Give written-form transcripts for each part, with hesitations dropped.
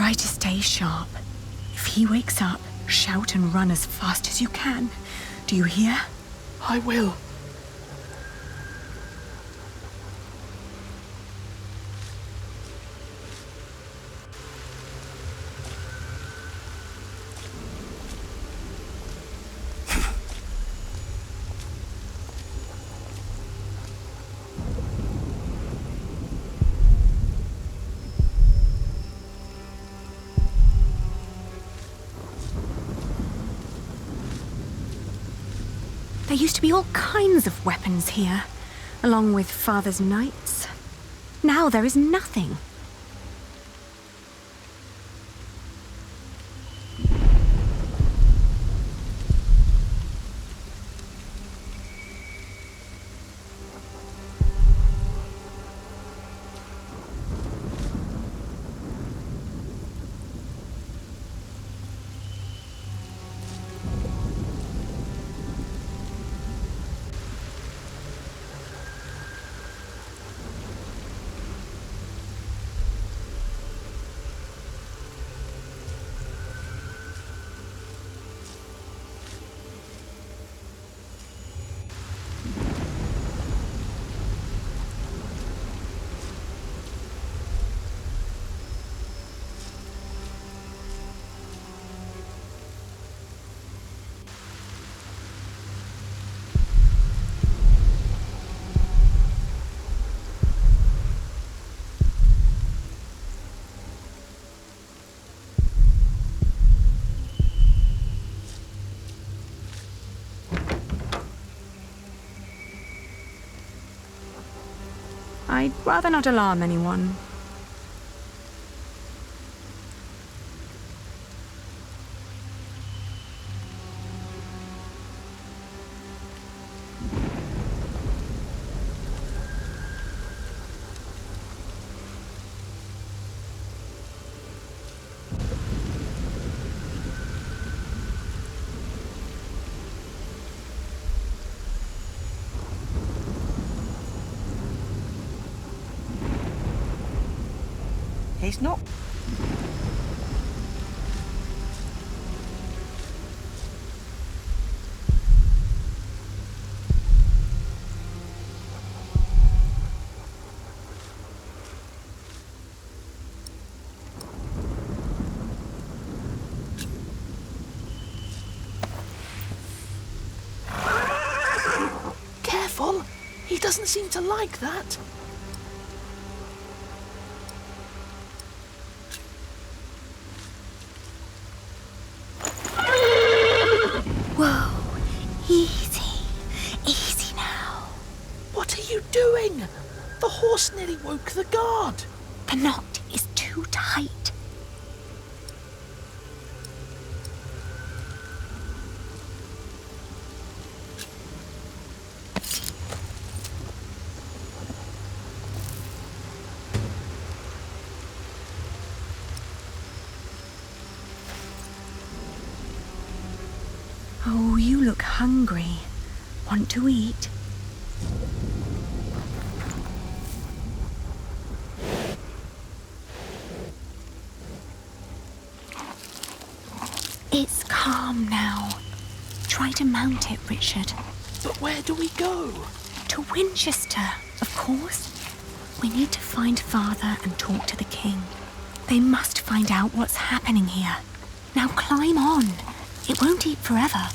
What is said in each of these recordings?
Try to stay sharp. If he wakes up, shout and run as fast as you can. Do you hear? I will. There used to be all kinds of weapons here, along with Father's knights. Now there is nothing. I'd rather not alarm anyone. He's not. Careful! He doesn't seem to like that. Easy now. What are you doing? The horse nearly woke the guard. The knot is too tight. Oh, you look hungry. Want to eat? It's calm now. Try to mount it, Richard. But where do we go? To Winchester, of course. We need to find Father and talk to the king. They must find out what's happening here. Now climb on. It won't eat forever.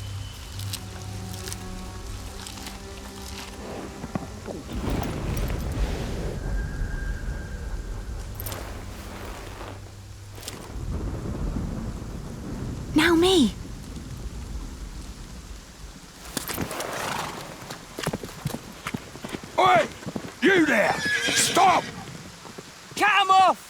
Now me. Oi! You there! Stop! Cut him off!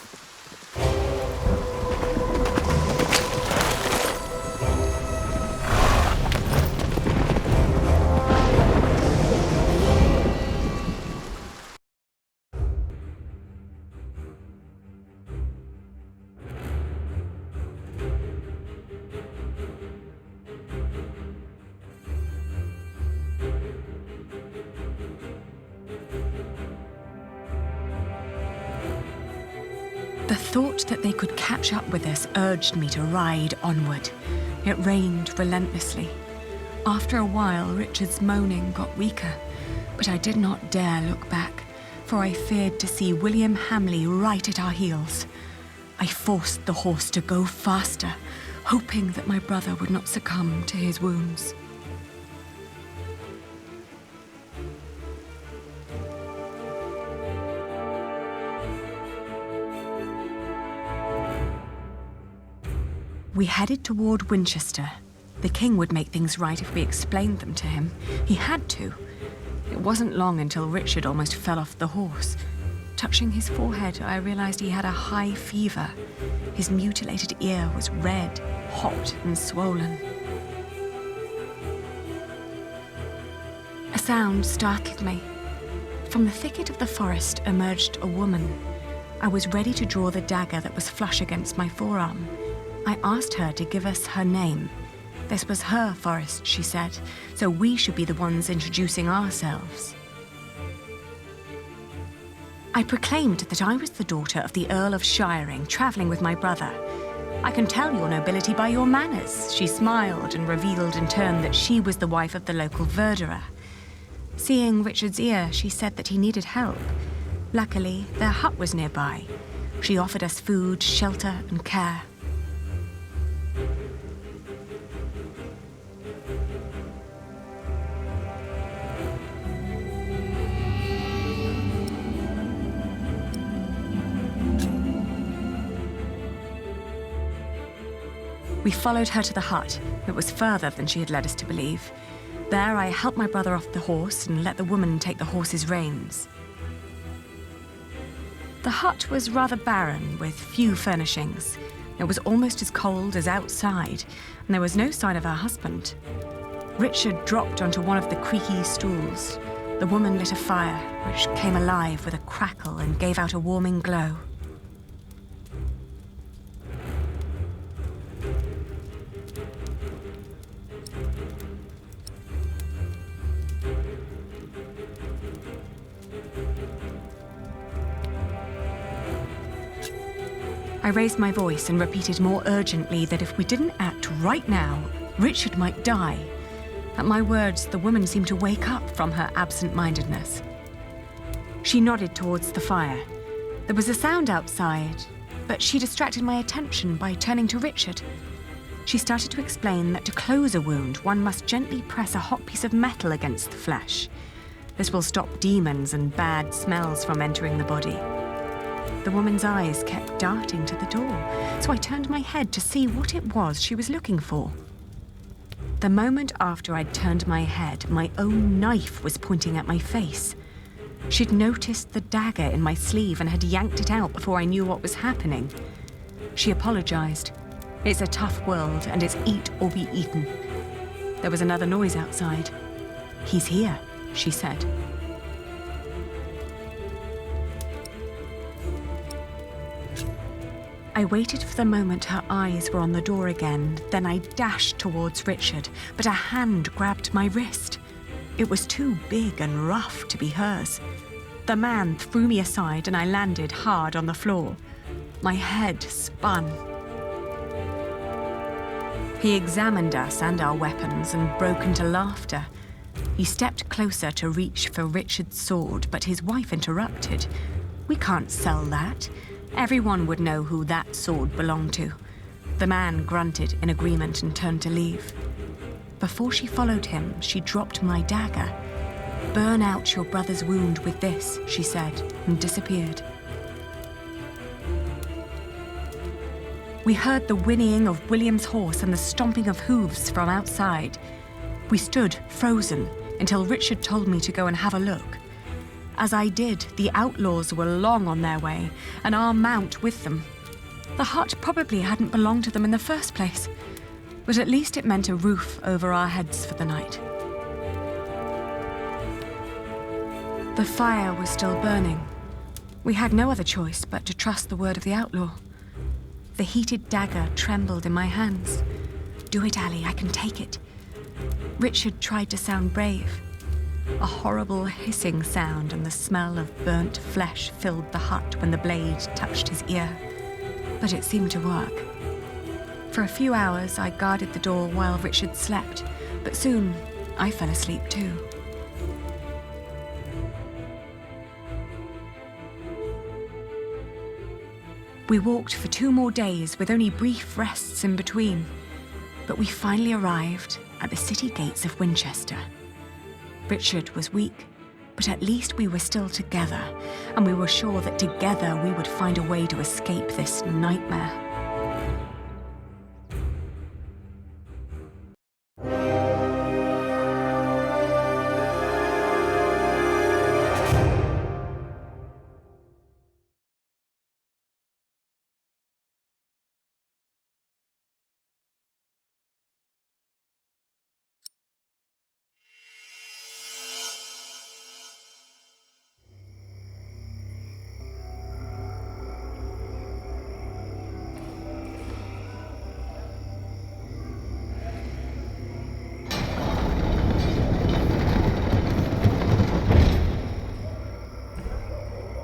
thought that they could catch up with us urged me to ride onward. It rained relentlessly. After a while, Richard's moaning got weaker, but I did not dare look back, for I feared to see William Hamley right at our heels. I forced the horse to go faster, hoping that my brother would not succumb to his wounds. We headed toward Winchester. The king would make things right if we explained them to him. He had to. It wasn't long until Richard almost fell off the horse. Touching his forehead, I realized he had a high fever. His mutilated ear was red, hot, and swollen. A sound startled me. From the thicket of the forest emerged a woman. I was ready to draw the dagger that was flush against my forearm. I asked her to give us her name. This was her forest, she said, so we should be the ones introducing ourselves. I proclaimed that I was the daughter of the Earl of Shiring, travelling with my brother. I can tell your nobility by your manners. She smiled and revealed in turn that she was the wife of the local verderer. Seeing Richard's ear, she said that he needed help. Luckily, their hut was nearby. She offered us food, shelter, and care. We followed her to the hut. It was further than she had led us to believe. There, I helped my brother off the horse and let the woman take the horse's reins. The hut was rather barren, with few furnishings. It was almost as cold as outside, and there was no sign of her husband. Richard dropped onto one of the creaky stools. The woman lit a fire, which came alive with a crackle and gave out a warming glow. I raised my voice and repeated more urgently that if we didn't act right now, Richard might die. At my words, the woman seemed to wake up from her absent-mindedness. She nodded towards the fire. There was a sound outside, but she distracted my attention by turning to Richard. She started to explain that to close a wound, one must gently press a hot piece of metal against the flesh. This will stop demons and bad smells from entering the body. The woman's eyes kept darting to the door, so I turned my head to see what it was she was looking for. The moment after I'd turned my head, my own knife was pointing at my face. She'd noticed the dagger in my sleeve and had yanked it out before I knew what was happening. She apologized. It's a tough world, and it's eat or be eaten. There was another noise outside. "He's here," she said. I waited for the moment her eyes were on the door again, then I dashed towards Richard, but a hand grabbed my wrist. It was too big and rough to be hers. The man threw me aside and I landed hard on the floor. My head spun. He examined us and our weapons and broke into laughter. He stepped closer to reach for Richard's sword, but his wife interrupted. "We can't sell that. Everyone would know who that sword belonged to." The man grunted in agreement and turned to leave. Before she followed him, she dropped my dagger. "Burn out your brother's wound with this," she said, and disappeared. We heard the whinnying of William's horse and the stomping of hooves from outside. We stood frozen until Richard told me to go and have a look. As I did, the outlaws were long on their way, and our mount with them. The hut probably hadn't belonged to them in the first place, but at least it meant a roof over our heads for the night. The fire was still burning. We had no other choice but to trust the word of the outlaw. The heated dagger trembled in my hands. "Do it, Ali, I can take it." Richard tried to sound brave. A horrible hissing sound and the smell of burnt flesh filled the hut when the blade touched his ear. but it seemed to work. For a few hours, I guarded the door while Richard slept, but soon I fell asleep too. We walked for 2 more days with only brief rests in between, but we finally arrived at the city gates of Winchester. Richard was weak, but at least we were still together, and we were sure that together we would find a way to escape this nightmare.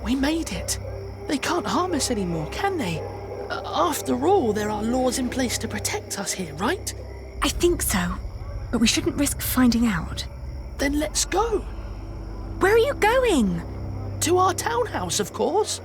We made it. They can't harm us anymore, can they? After all, there are laws in place to protect us here, right? I think so, but we shouldn't risk finding out. Then let's go. Where are you going? To our townhouse, of course.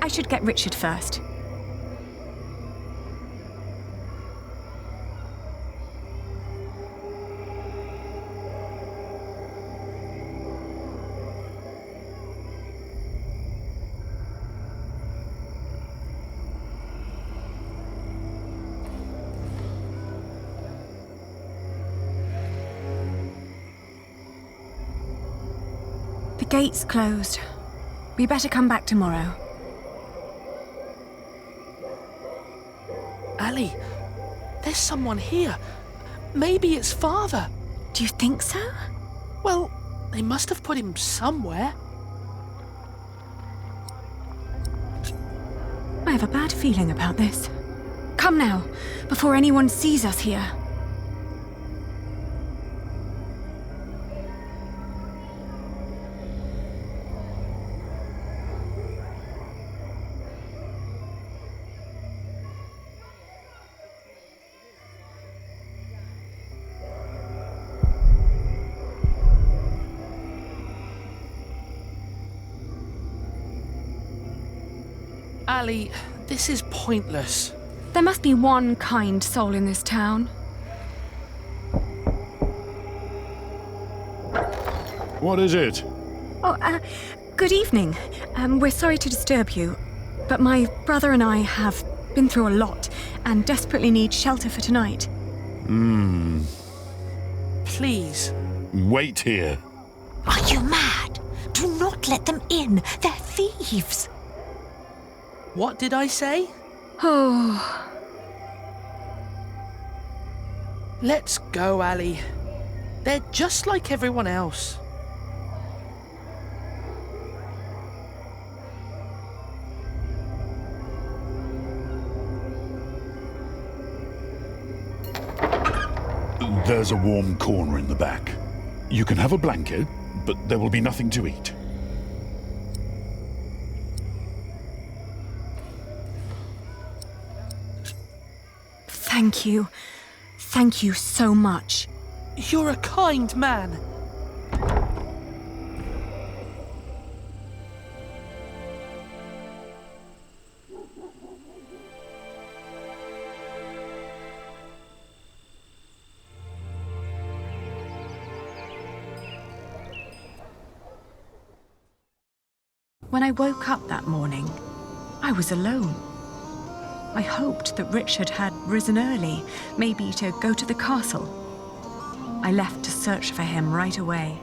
I should get Richard first. The gate's closed. We better come back tomorrow. Ali, there's someone here. Maybe it's Father. Do you think so? Well, they must have put him somewhere. I have a bad feeling about this. Come now, before anyone sees us here. Ali, this is pointless. There must be one kind soul in this town. What is it? Oh, good evening. We're sorry to disturb you, but my brother and I have been through a lot and desperately need shelter for tonight. Please. Wait here. Are you mad? Do not let them in. They're thieves. What did I say? Oh, Let's go, Ali. They're just like everyone else. There's a warm corner in the back. You can have a blanket, but there will be nothing to eat. thank you. Thank you so much. You're a kind man. When I woke up that morning, I was alone. I hoped that Richard had risen early, maybe to go to the castle. I left to search for him right away.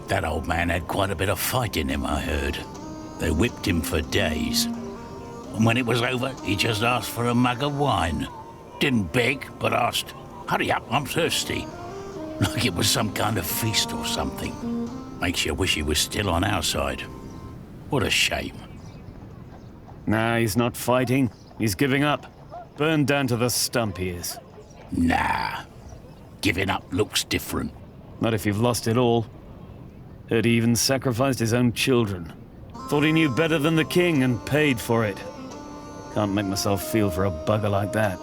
That old man had quite a bit of fight in him, I heard. They whipped him for days. And when it was over, he just asked for a mug of wine. Didn't beg, but asked, "Hurry up, I'm thirsty." Like it was some kind of feast or something. Makes you wish he was still on our side. What a shame. Nah, he's not fighting. He's giving up. Burned down to the stump he is. Nah. Giving up looks different. Not if you've lost it all. Heard he even sacrificed his own children. Thought he knew better than the king and paid for it. Can't make myself feel for a bugger like that.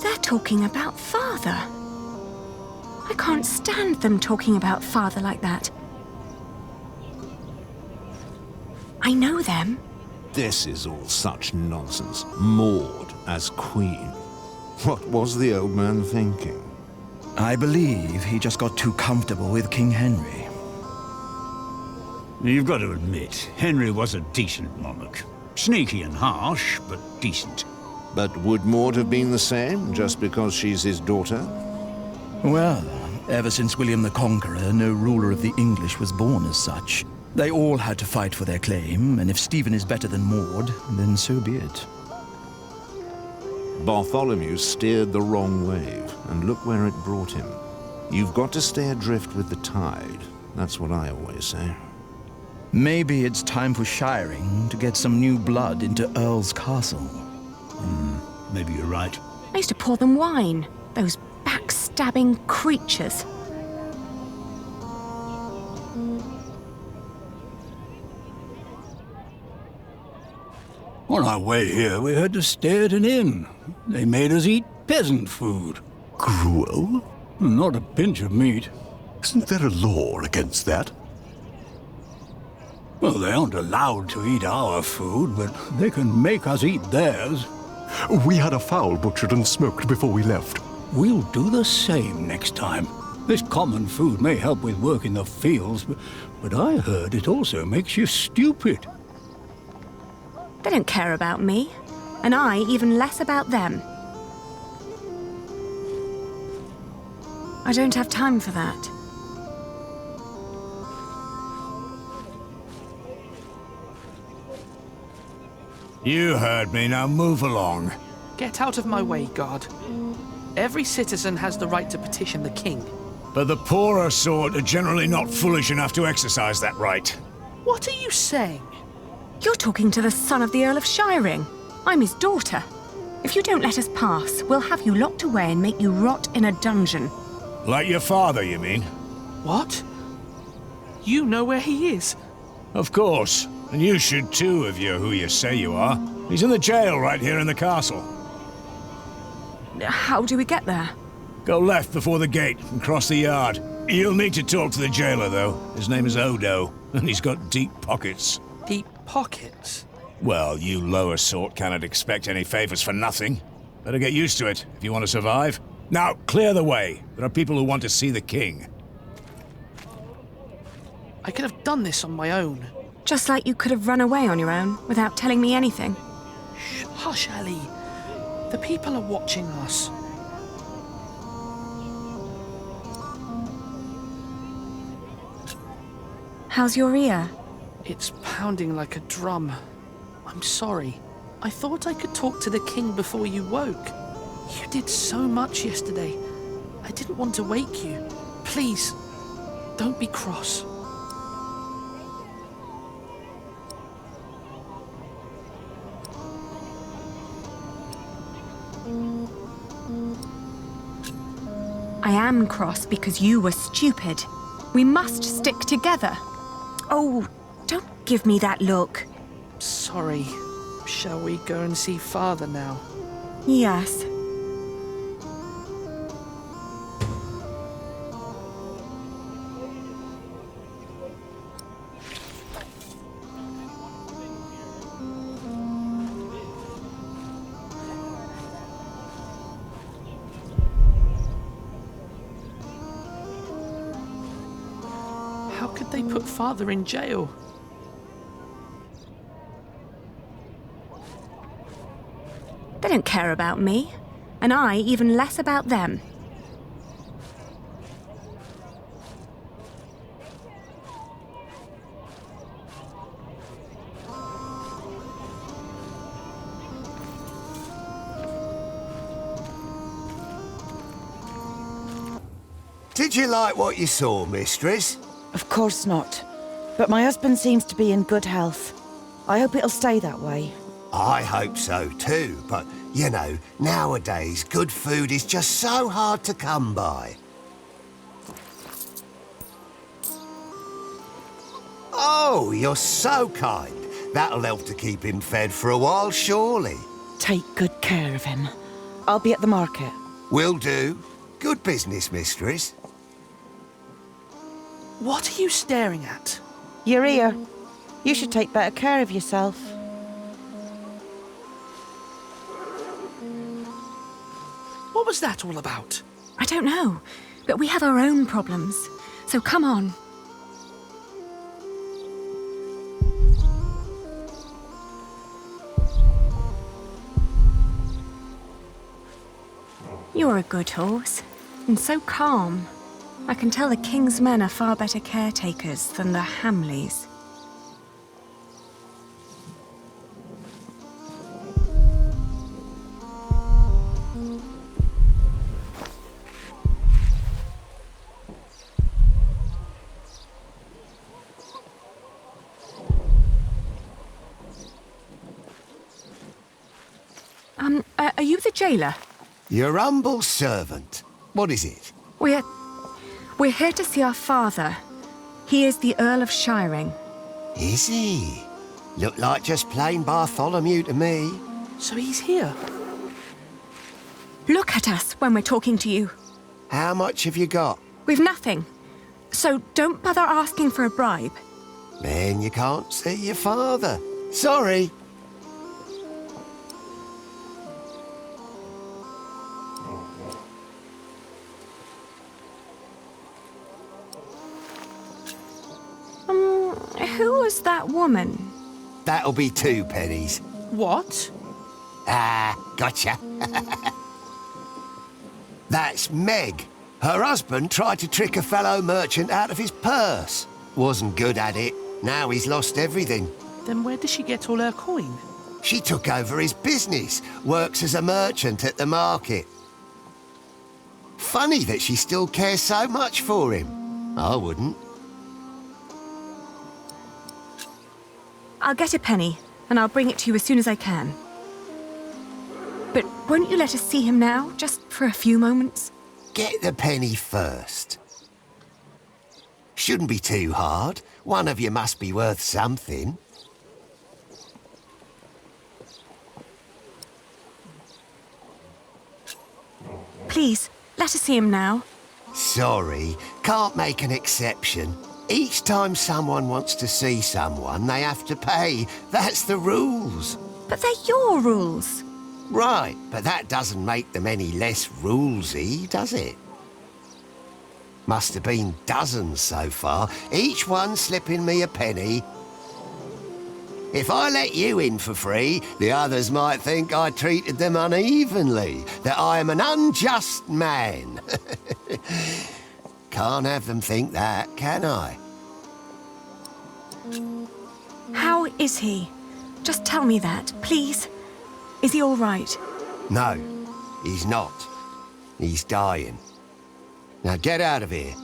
They're talking about father. I can't stand them talking about father like that. I know them. This is all such nonsense. Maud as queen. What was the old man thinking? I believe he just got too comfortable with King Henry. You've got to admit, Henry was a decent monarch. Sneaky and harsh, but decent. But would Maud have been the same, just because she's his daughter? Well, ever since William the Conqueror, no ruler of the English was born as such. They all had to fight for their claim, and if Stephen is better than Maud, then so be it. Bartholomew steered the wrong wave, and look where it brought him. You've got to stay adrift with the tide. That's what I always say. Maybe it's time for shiring to get some new blood into Earl's castle. Maybe you're right. I used to pour them wine. Those backstabbing creatures. On our way here, we had to stay at an inn. They made us eat peasant food. Gruel? Not a pinch of meat. Isn't there a law against that? Well, they aren't allowed to eat our food, but they can make us eat theirs. We had a fowl butchered and smoked before we left. We'll do the same next time. This common food may help with work in the fields, but I heard it also makes you stupid. They don't care about me, and I even less about them. I don't have time for that. You heard me, now move along. Get out of my way, guard. Every citizen has the right to petition the king. but the poorer sort are generally not foolish enough to exercise that right. What are you saying? You're talking to the son of the Earl of Shiring. I'm his daughter. If you don't let us pass, we'll have you locked away and make you rot in a dungeon. Like your father, you mean? What? You know where he is? Of course. And you should too, if you're who you say you are. He's in the jail right here in the castle. How do we get there? Go left before the gate and cross the yard. You'll need to talk to the jailer, though. His name is Odo, and he's got deep pockets. Deep pockets? Well, you lower sort cannot expect any favors for nothing. Better get used to it if you want to survive. Now, clear the way. There are people who want to see the king. I could have done this on my own. Just like you could have run away on your own without telling me anything. Shh, hush, Ali. The people are watching us. How's your ear? It's pounding like a drum. I'm sorry. I thought I could talk to the king before you woke. You did so much yesterday. I didn't want to wake you. Please, don't be cross. I am cross because you were stupid. We must stick together. Oh, don't give me that look. Sorry. Shall we go and see Father now? Yes. How could they put Father in jail? They don't care about me, and I even less about them. Did you like what you saw, mistress? Of course not. But my husband seems to be in good health. I hope it'll stay that way. I hope so too, but, you know, nowadays good food is just so hard to come by. Oh, you're so kind. That'll help to keep him fed for a while, surely. Take good care of him. I'll be at the market. Will do. Good business, mistress. What are you staring at? Your ear. You should take better care of yourself. What was that all about? I don't know, but we have our own problems. So come on. You're a good horse, and so calm. I can tell the king's men are far better caretakers than the Hamleys. Are you the jailer? Your humble servant. What is it? We're here to see our father. He is the Earl of Shiring. Is he? Look like just plain Bartholomew to me. So he's here? Look at us when we're talking to you. How much have you got? We've nothing. So don't bother asking for a bribe. Then you can't see your father. Sorry. Who was that woman? That'll be 2 pennies. What? Ah, gotcha. That's Meg. Her husband tried to trick a fellow merchant out of his purse. Wasn't good at it. Now he's lost everything. Then where does she get all her coin? She took over his business. Works as a merchant at the market. Funny that she still cares so much for him. I wouldn't. I'll get a penny, and I'll bring it to you as soon as I can. But won't you let us see him now, just for a few moments? Get the penny first. Shouldn't be too hard. One of you must be worth something. Please, let us see him now. Sorry, can't make an exception. Each time someone wants to see someone, they have to pay. That's the rules. But they're your rules. Right, but that doesn't make them any less rulesy, does it? Must have been dozens so far, each one slipping me a penny. If I let you in for free, the others might think I treated them unevenly, that I am an unjust man. Can't have them think that, can I? How is he? Just tell me that, please. Is he all right? No, he's not. He's dying. Now get out of here.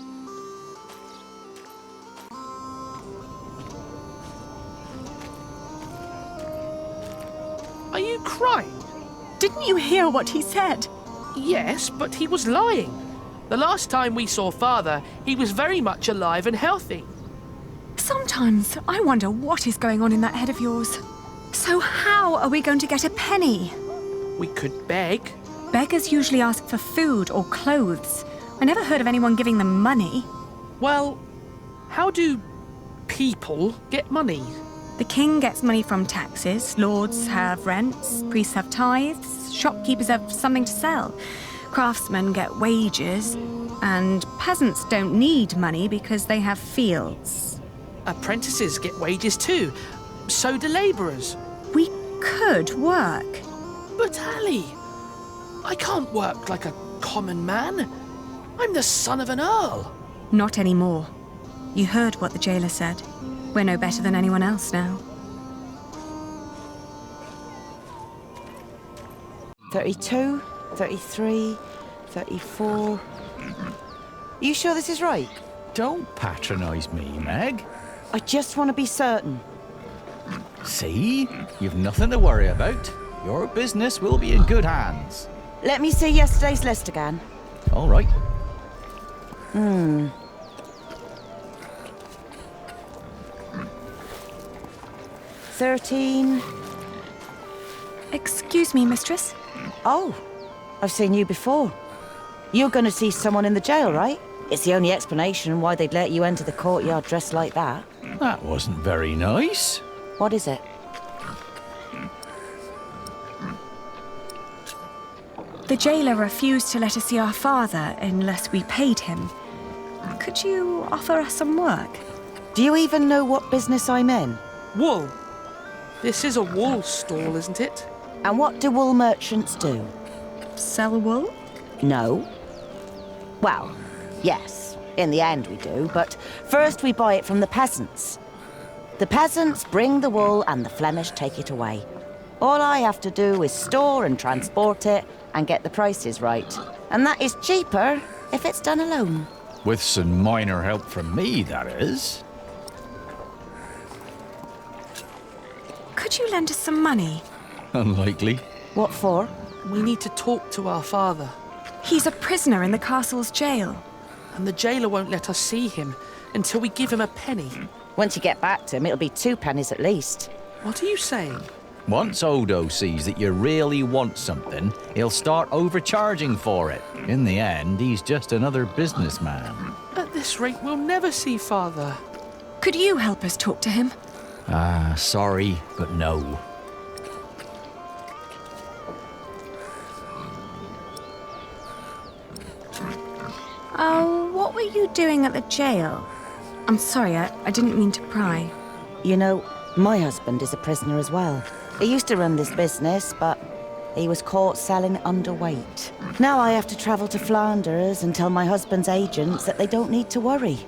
Are you crying? Didn't you hear what he said? Yes, but he was lying. The last time we saw Father, he was very much alive and healthy. Sometimes I wonder what is going on in that head of yours. So how are we going to get a penny? We could beg. Beggars usually ask for food or clothes. I never heard of anyone giving them money. Well, how do people get money? The king gets money from taxes, lords have rents, priests have tithes, shopkeepers have something to sell, craftsmen get wages, and peasants don't need money because they have fields. Apprentices get wages too. So do labourers. We could work. But Ali, I can't work like a common man. I'm the son of an earl. Not anymore. You heard what the jailer said. We're no better than anyone else now. 32, 33, 34. You sure this is right? Don't patronise me, Meg. I just want to be certain. See? You've nothing to worry about. Your business will be in good hands. Let me see yesterday's list again. All right. 13. Excuse me, mistress. Oh, I've seen you before. You're going to see someone in the jail, right? It's the only explanation why they'd let you enter the courtyard dressed like that. That wasn't very nice. What is it? The jailer refused to let us see our father unless we paid him. Could you offer us some work? Do you even know what business I'm in? Wool. This is a wool stall, isn't it? And what do wool merchants do? Sell wool? No. Well, yes, in the end we do, but first we buy it from the peasants. The peasants bring the wool and the Flemish take it away. All I have to do is store and transport it and get the prices right. And that is cheaper if it's done alone. With some minor help from me, that is. Could you lend us some money? Unlikely. What for? We need to talk to our father. He's a prisoner in the castle's jail. And the jailer won't let us see him until we give him a penny. Once you get back to him, it'll be 2 pennies at least. What are you saying? Once Odo sees that you really want something, he'll start overcharging for it. In the end, he's just another businessman. At this rate, we'll never see Father. Could you help us talk to him? Sorry, but no. Oh, what were you doing at the jail? I'm sorry, I didn't mean to pry. You know, my husband is a prisoner as well. He used to run this business, but he was caught selling underweight. Now I have to travel to Flanders and tell my husband's agents that they don't need to worry.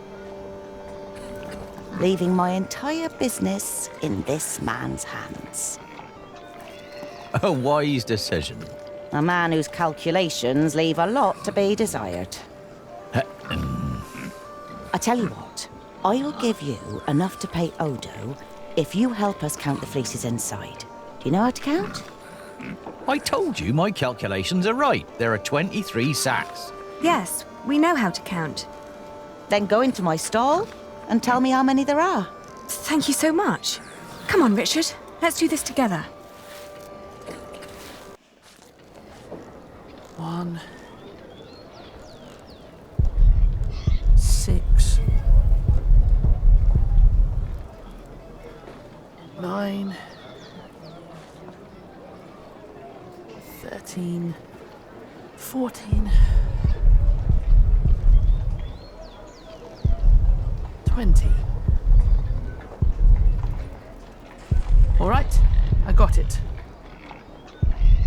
Leaving my entire business in this man's hands. A wise decision. A man whose calculations leave a lot to be desired. I tell you what, I'll give you enough to pay Odo if you help us count the fleeces inside. Do you know how to count? I told you my calculations are right. There are 23 sacks. Yes, we know how to count. Then go into my stall and tell me how many there are. Thank you so much. Come on, Richard. Let's do this together. 1, 6, 9, 13, 14, 20. All right, I got it.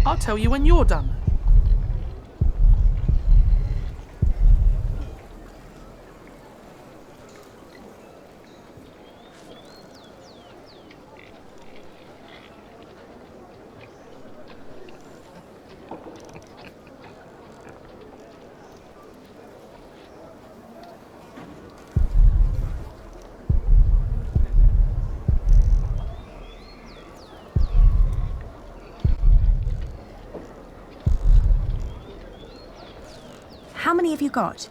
I'll tell you when you're done. How many have you got?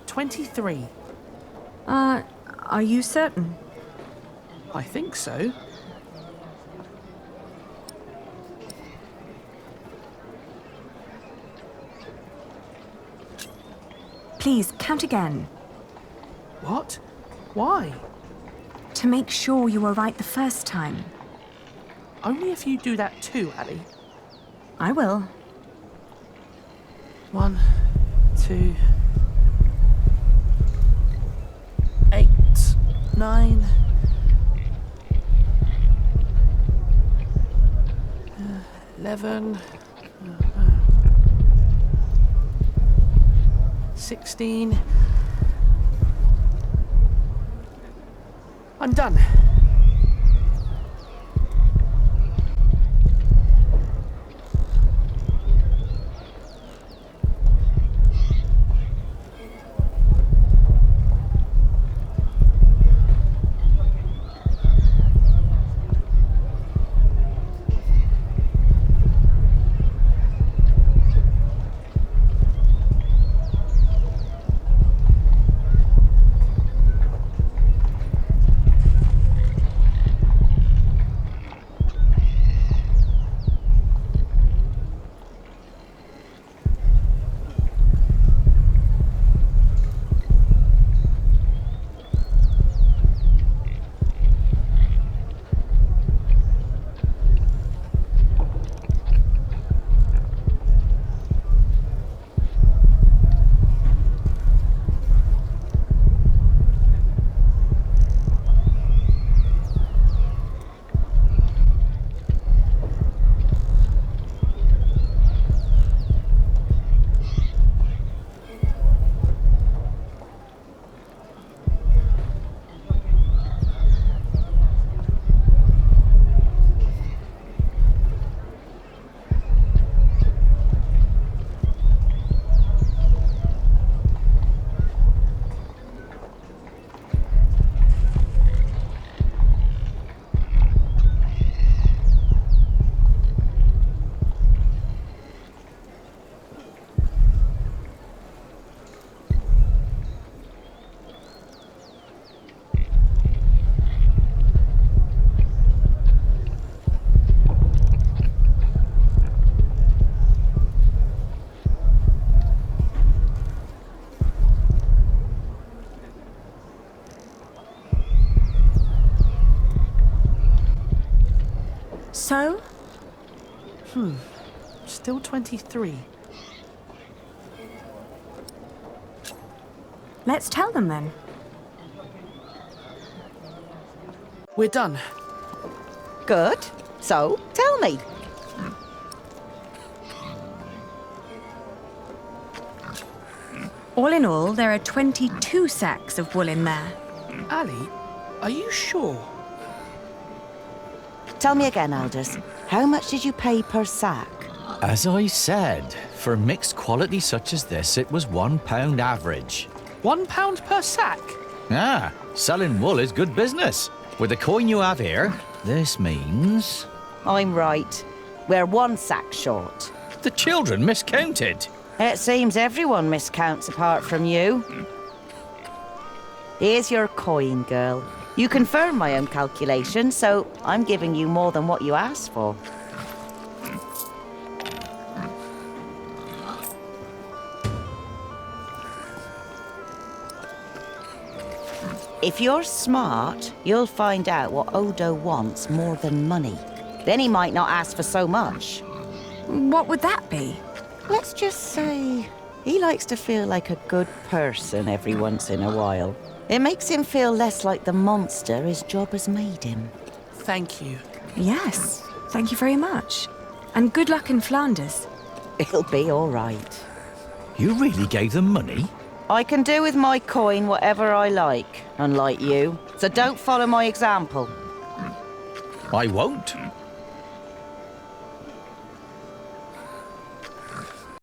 23. Are you certain? I think so. Please, count again. What? Why? To make sure you were right the first time. Only if you do that too, Ali. I will. 1, 2, 8, 9, 11, 16. I'm done. So? Still 23. Let's tell them then. We're done. Good. So, tell me. All in all, there are 22 sacks of wool in there. Ali, are you sure? Tell me again, Aldous. How much did you pay per sack? As I said, for mixed quality such as this, it was £1 average. £1 per sack? Ah, selling wool is good business. With the coin you have here, this means... I'm right. We're 1 sack short. The children miscounted. It seems everyone miscounts apart from you. Here's your coin, girl. You confirm my own calculation, so I'm giving you more than what you asked for. If you're smart, you'll find out what Odo wants more than money. Then he might not ask for so much. What would that be? Let's just say he likes to feel like a good person every once in a while. It makes him feel less like the monster his job has made him. Thank you. Yes, thank you very much. And good luck in Flanders. It'll be all right. You really gave them money? I can do with my coin whatever I like, unlike you. So don't follow my example. I won't.